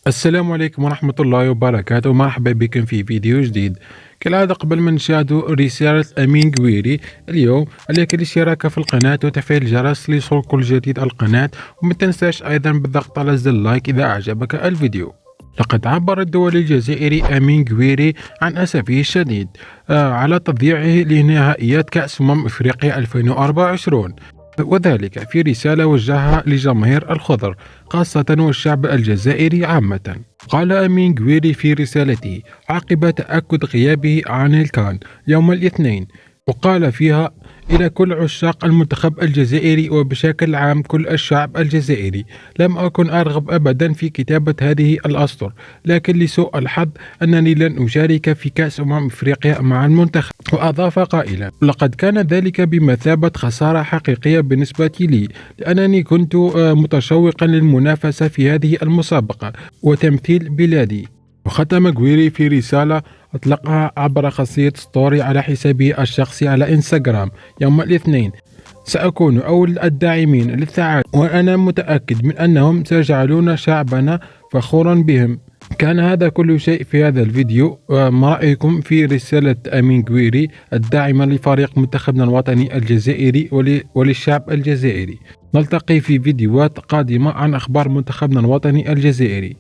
السلام عليكم ورحمة الله وبركاته، مرحبا بكم في فيديو جديد. كالعادة قبل ما نشاهد رسالة أمين قويري اليوم، عليك الاشتراك في القناة وتفعيل الجرس ليصل كل جديد القناة، وما تنساش أيضا بالضغط على زر لايك إذا أعجبك الفيديو. لقد عبر الدولي الجزائري أمين قويري عن أسفه الشديد على تضييعه لنهائيات كأس إفريقيا 2024، وذلك في رسالة وجهها لجماهير الخضر خاصة والشعب الجزائري عامة. قال أمين قويري في رسالته عقب تأكد غيابه عن الكان يوم الاثنين، وقال فيها: إلى كل عشاق المنتخب الجزائري وبشكل عام كل الشعب الجزائري، لم أكن أرغب أبدا في كتابة هذه الأسطر، لكن لسوء الحظ أنني لن أشارك في كأس إفريقيا مع المنتخب. وأضاف قائلا: لقد كان ذلك بمثابة خسارة حقيقية بالنسبة لي، لأنني كنت متشوقا للمنافسة في هذه المسابقة وتمثيل بلادي. وختم قويري في رسالة أطلقها عبر قصيدة ستوري على حسابه الشخصي على إنستغرام يوم الاثنين: سأكون أول الداعمين للسعادة، وأنا متأكد من أنهم سيجعلون شعبنا فخورا بهم. كان هذا كل شيء في هذا الفيديو. ما رأيكم في رسالة أمين قويري الداعمة لفريق منتخبنا الوطني الجزائري وللشعب الجزائري؟ نلتقي في فيديوهات قادمة عن أخبار منتخبنا الوطني الجزائري.